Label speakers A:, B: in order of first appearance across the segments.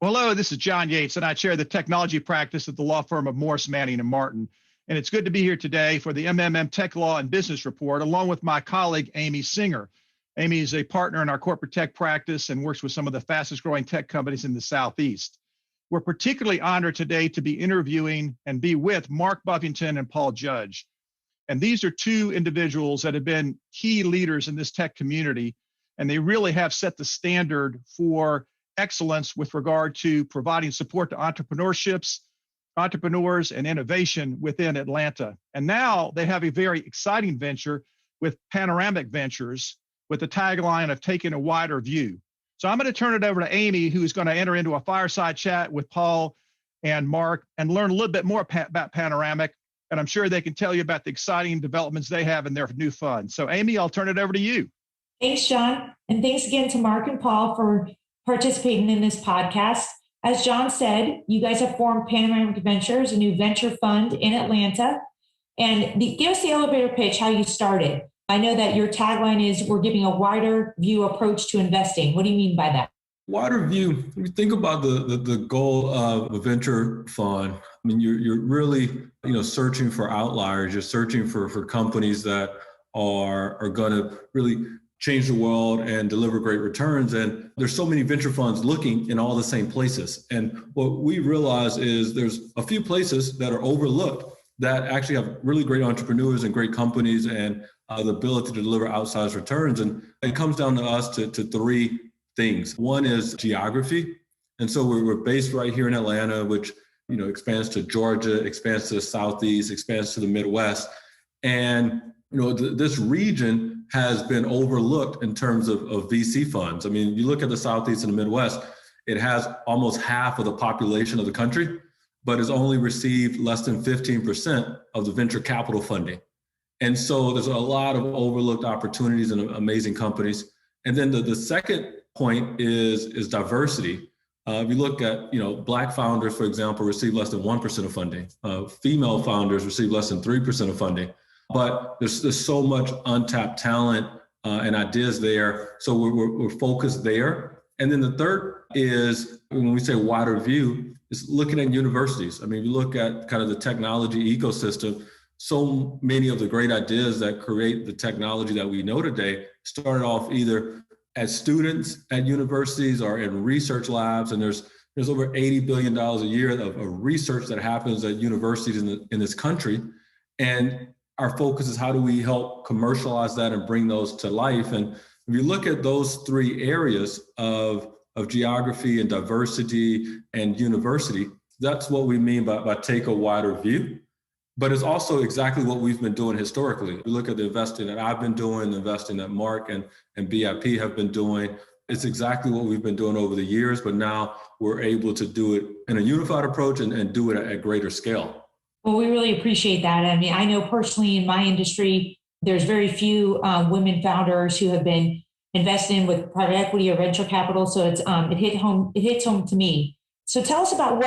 A: Well, hello, this is John Yates, and I chair the technology practice at the law firm of Morris, Manning & Martin. And it's good to be here today for the MMM Tech Law and Business Report, along with my colleague, Amy Singer. Amy is a partner in our corporate tech practice and works with some of the fastest growing tech companies in the Southeast. We're particularly honored today to be interviewing and be with Mark Buffington and Paul Judge. And these are two individuals that have been key leaders in this tech community, and they really have set the standard for excellence with regard to providing support to entrepreneurs, and innovation within Atlanta. And now they have a very exciting venture with Panoramic Ventures with the tagline of taking a wider view. So I'm going to turn it over to Amy, who's going to enter into a fireside chat with Paul and Mark and learn a little bit more about Panoramic. And I'm sure they can tell you about the exciting developments they have in their new fund. So Amy, I'll turn it over to you.
B: Thanks, John. And thanks again to Mark and Paul for participating in this podcast. As John said, you guys have formed Panoramic Ventures, a new venture fund in Atlanta. And give us the elevator pitch, how you started. I know that your tagline is, we're giving a wider view approach to investing. What do you mean by that?
C: Wider view, when you think about the goal of a venture fund, I mean, you're really, searching for outliers. You're searching for companies that are going to really change the world and deliver great returns. And there's so many venture funds looking in all the same places. And what we realize is there's a few places that are overlooked that actually have really great entrepreneurs and great companies and the ability to deliver outsized returns. And it comes down to us to three things. One is geography. And so we're based right here in Atlanta, which, expands to Georgia, expands to the Southeast, expands to the Midwest. And, this region has been overlooked in terms of VC funds. I mean, you look at the Southeast and the Midwest, it has almost half of the population of the country, but has only received less than 15% of the venture capital funding. And so there's a lot of overlooked opportunities and amazing companies. And then the second point is diversity. If you look at, Black founders, for example, receive less than 1% of funding. Female founders receive less than 3% of funding. But there's so much untapped talent and ideas there. So we're focused there. And then the third is, when we say wider view, is looking at universities. I mean, you look at kind of the technology ecosystem, so many of the great ideas that create the technology that we know today started off either as students at universities or in research labs. And there's over $80 billion a year of research that happens at universities in this country. And our focus is how do we help commercialize that and bring those to life. And if you look at those three areas of geography and diversity and university, that's what we mean by take a wider view. But it's also exactly what we've been doing historically. We look at the investing that I've been doing, the investing that Mark and BIP have been doing. It's exactly what we've been doing over the years, but now we're able to do it in a unified approach and do it at greater scale.
B: Well, we really appreciate that. I mean, I know personally in my industry, there's very few women founders who have been invested in with private equity or venture capital. So it hits home to me. So tell us about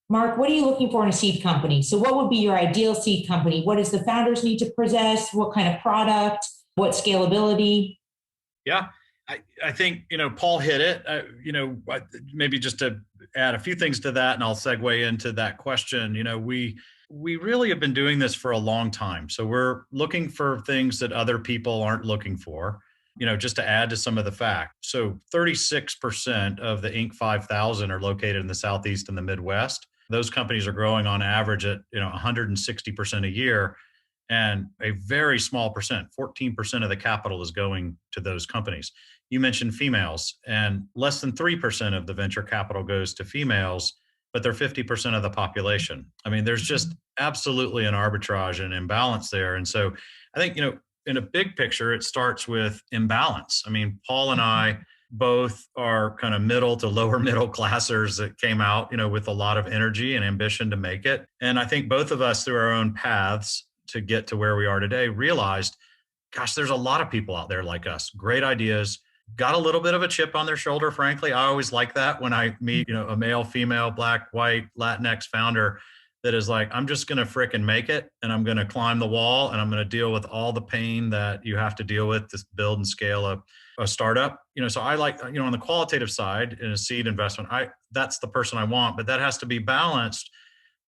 B: Mark, what are you looking for in a seed company? So what would be your ideal seed company? What does the founders need to possess? What kind of product? What scalability?
D: Yeah, I think, Paul hit it, maybe just to add a few things to that, and I'll segue into that question. We really have been doing this for a long time. So we're looking for things that other people aren't looking for, just to add to some of the facts. So 36% of the Inc. 5000 are located in the Southeast and the Midwest. Those companies are growing on average at 160% a year. And a very small percent, 14% of the capital is going to those companies. You mentioned females, and less than 3% of the venture capital goes to females, but they're 50% of the population. I mean, there's just absolutely an arbitrage and imbalance there. And so I think, in a big picture, it starts with imbalance. I mean, Paul and I both are kind of middle to lower middle classers that came out, with a lot of energy and ambition to make it. And I think both of us, through our own paths to get to where we are today, realized, gosh, there's a lot of people out there like us, great ideas, got a little bit of a chip on their shoulder, frankly. I always like that when I meet, a male, female, Black, white, Latinx founder that is like, I'm just going to frickin' make it, and I'm going to climb the wall, and I'm going to deal with all the pain that you have to deal with to build and scale a startup, so I like, on the qualitative side in a seed investment, that's the person I want, but that has to be balanced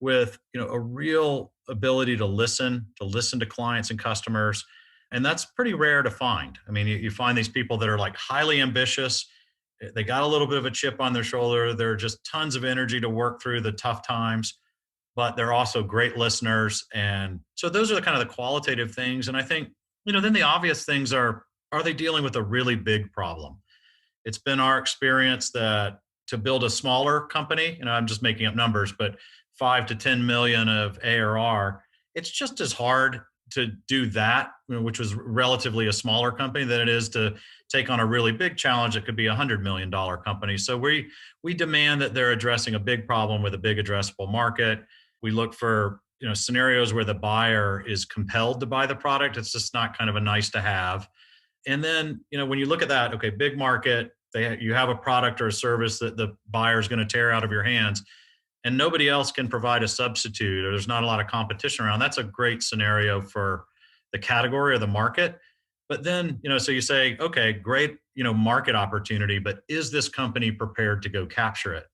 D: with, a real ability to listen to clients and customers. And that's pretty rare to find. I mean, you find these people that are like highly ambitious. They got a little bit of a chip on their shoulder. There are just tons of energy to work through the tough times, but they're also great listeners. And so those are the kind of the qualitative things. And I think, then the obvious things are they dealing with a really big problem? It's been our experience that to build a smaller company, I'm just making up numbers, but 5 to 10 million of ARR, it's just as hard to do that, which was relatively a smaller company, than it is to take on a really big challenge that could be $100 million company. So we demand that they're addressing a big problem with a big addressable market. We look for scenarios where the buyer is compelled to buy the product. It's just not kind of a nice to have. And then when you look at that, okay, big market, you have a product or a service that the buyer is going to tear out of your hands, and nobody else can provide a substitute, or there's not a lot of competition around. That's a great scenario for the category or the market. But then, so you say, okay, great, market opportunity, but is this company prepared to go capture it?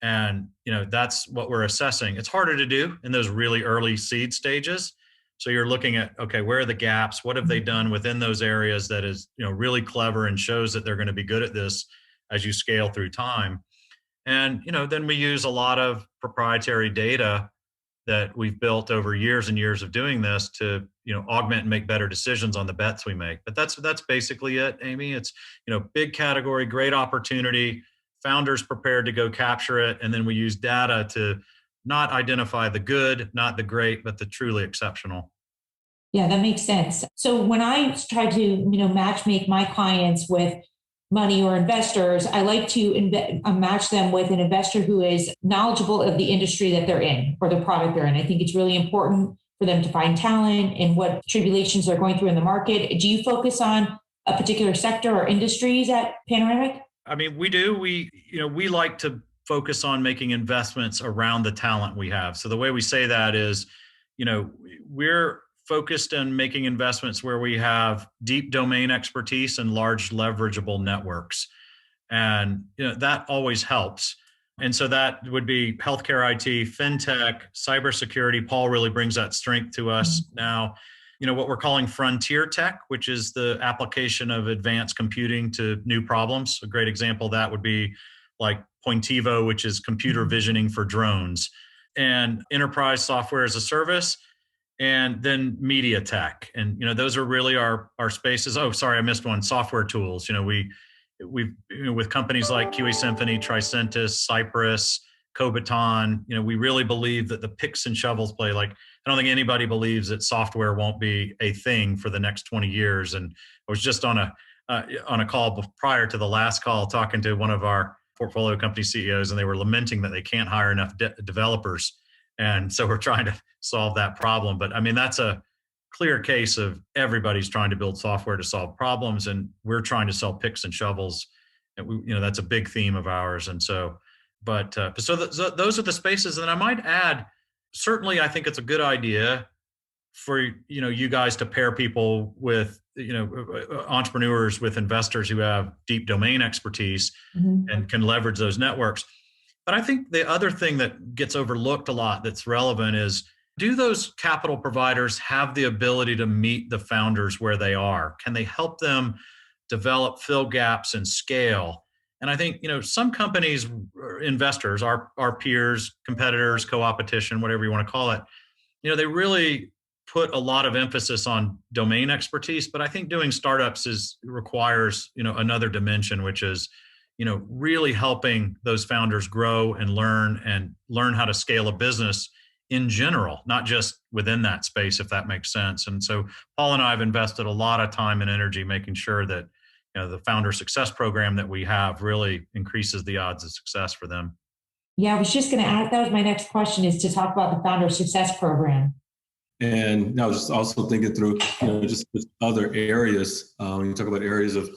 D: And, that's what we're assessing. It's harder to do in those really early seed stages. So you're looking at, okay, where are the gaps? What have they done within those areas that is, really clever and shows that they're going to be good at this as you scale through time? And, then we use a lot of proprietary data that we've built over years and years of doing this to, augment and make better decisions on the bets we make. But that's basically it, Amy. It's, big category, great opportunity, founders prepared to go capture it. And then we use data to not identify the good, not the great, but the truly exceptional.
B: Yeah, that makes sense. So when I try to, match make my clients with money or investors, I like to match them with an investor who is knowledgeable of the industry that they're in or the product they're in. I think it's really important for them to find talent and what tribulations they're going through in the market. Do you focus on a particular sector or industries at Panoramic?
D: I mean, we do. We like to focus on making investments around the talent we have. So the way we say that is, we're focused on making investments where we have deep domain expertise and large leverageable networks. And, that always helps. And so that would be healthcare IT, fintech, cybersecurity. Paul really brings that strength to us now. What we're calling frontier tech, which is the application of advanced computing to new problems. A great example of that would be like Pointivo, which is computer visioning for drones, and enterprise software as a service, and then media tech. And, those are really our spaces. Oh, sorry, I missed one. Software tools. We've with companies like QA Symphony, Tricentis, Cypress, Cobaton, we really believe that the picks and shovels play. Like, I don't think anybody believes that software won't be a thing for the next 20 years. And I was just on a call prior to the last call talking to one of our portfolio company CEOs, and they were lamenting that they can't hire enough developers. And so we're trying to solve that problem. But I mean, that's a clear case of everybody's trying to build software to solve problems, and we're trying to sell picks and shovels. And that's a big theme of ours. And so, so those are the spaces. And I might add, certainly, I think it's a good idea for you guys to pair people with entrepreneurs with investors who have deep domain expertise and can leverage those networks. But I think the other thing that gets overlooked a lot that's relevant is, do those capital providers have the ability to meet the founders where they are? Can they help them develop, fill gaps, and scale? And I think, some companies, investors, our peers, competitors, co-opetition, whatever you want to call it, they really put a lot of emphasis on domain expertise. But I think doing startups requires, another dimension, which is, really helping those founders grow and learn how to scale a business in general, not just within that space, if that makes sense. And so Paul and I have invested a lot of time and energy making sure that the founder success program that we have really increases the odds of success for them.
B: Yeah, I was just going to ask, that was my next question, is to talk about the founder success program.
C: And I was just also thinking through, just other areas, when you talk about areas of,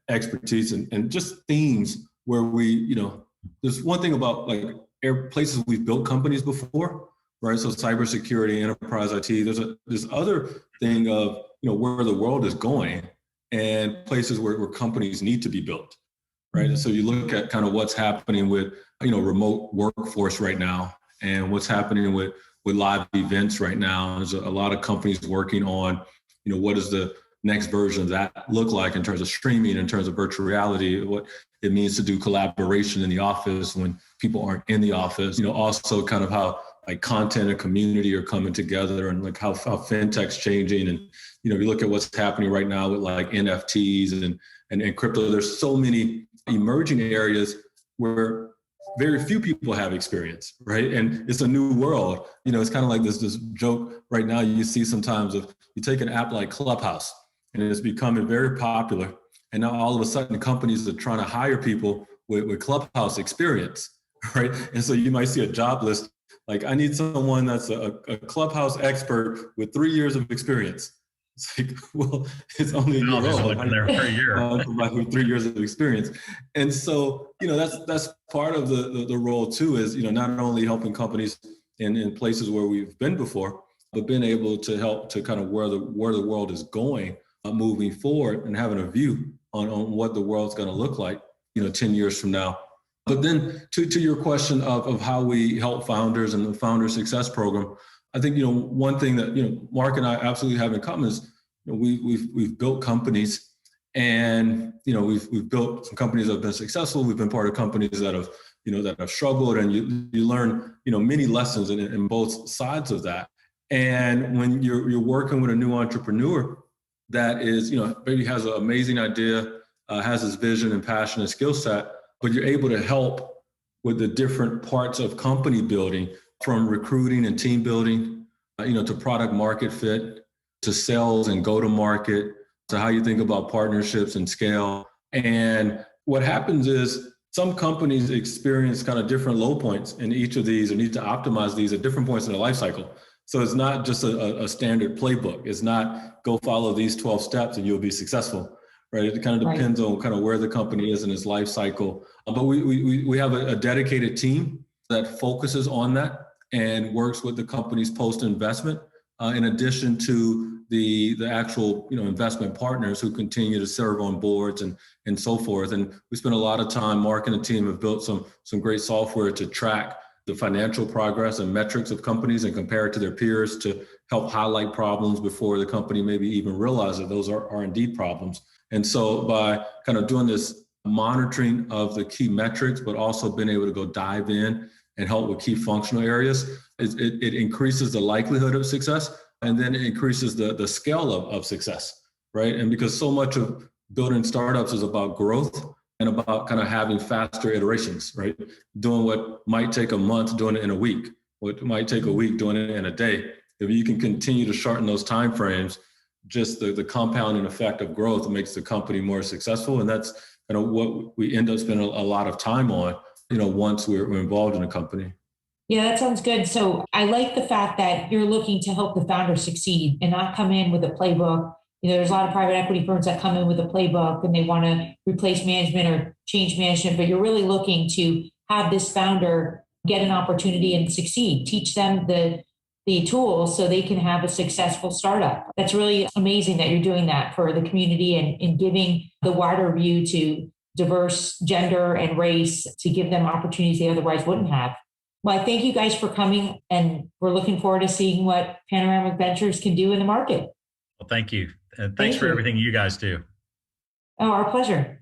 C: expertise and just themes where we, there's one thing about like places we've built companies before, right? So cybersecurity, enterprise IT, there's other thing of, where the world is going. and places where companies need to be built, right? And so you look at kind of what's happening with, remote workforce right now, and what's happening with live events right now. There's a lot of companies working on, what does the next version of that look like in terms of streaming, in terms of virtual reality, what it means to do collaboration in the office when people aren't in the office, also kind of how like content and community are coming together, and like how fintech's changing. And, you look at what's happening right now with like NFTs and crypto. There's so many emerging areas where very few people have experience, right? And it's a new world. It's kind of like this joke right now you see sometimes of, you take an app like Clubhouse, and it's becoming very popular. And now all of a sudden companies are trying to hire people with Clubhouse experience, right? And so you might see a job list, like, I need someone that's a Clubhouse expert with 3 years of experience. It's like, well, it's only a year old.
D: Been there for a year.
C: With 3 years of experience. And so, that's part of the role too, is, not only helping companies in places where we've been before, but being able to help to kind of where the world is going moving forward, and having a view on what the world's going to look like, 10 years from now. But then to your question of how we help founders and the Founder Success Program, I think, one thing that, Mark and I absolutely have in common is, we've built companies, and, we've built some companies that have been successful. We've been part of companies that have, that have struggled, and you learn, many lessons in both sides of that. And when you're working with a new entrepreneur that is, maybe has an amazing idea, has this vision and passion and skill set, but you're able to help with the different parts of company building, from recruiting and team building, to product market fit, to sales and go to market, to how you think about partnerships and scale. And what happens is some companies experience kind of different low points in each of these, and need to optimize these at different points in their life cycle. So it's not just a standard playbook. It's not go follow these 12 steps and you'll be successful, right? It kind of depends on kind of where the company is in its life cycle. But we have a dedicated team that focuses on that and works with the company's post-investment, in addition to the actual investment partners who continue to serve on boards and so forth. And we spend a lot of time. Mark and the team have built some great software to track the financial progress and metrics of companies and compare it to their peers, to help highlight problems before the company maybe even realizes that those are indeed problems. And so by kind of doing this monitoring of the key metrics, but also being able to go dive in and help with key functional areas, it increases the likelihood of success, and then it increases the scale of success, right? And because so much of building startups is about growth and about kind of having faster iterations, right? Doing what might take a month, doing it in a week. What might take a week, doing it in a day. If you can continue to shorten those timeframes, just the compounding effect of growth makes the company more successful. And that's kind of what we end up spending a lot of time on, once we're involved in a company.
B: Yeah, that sounds good. So I like the fact that you're looking to help the founder succeed and not come in with a playbook. There's a lot of private equity firms that come in with a playbook and they want to replace management or change management, but you're really looking to have this founder get an opportunity and succeed, teach them the tools so they can have a successful startup. That's really amazing that you're doing that for the community and giving the wider view to diverse gender and race, to give them opportunities they otherwise wouldn't have. Well, I thank you guys for coming, and we're looking forward to seeing what Panoramic Ventures can do in the market.
D: Well, thank you. And thanks for everything you guys do.
B: Oh, our pleasure.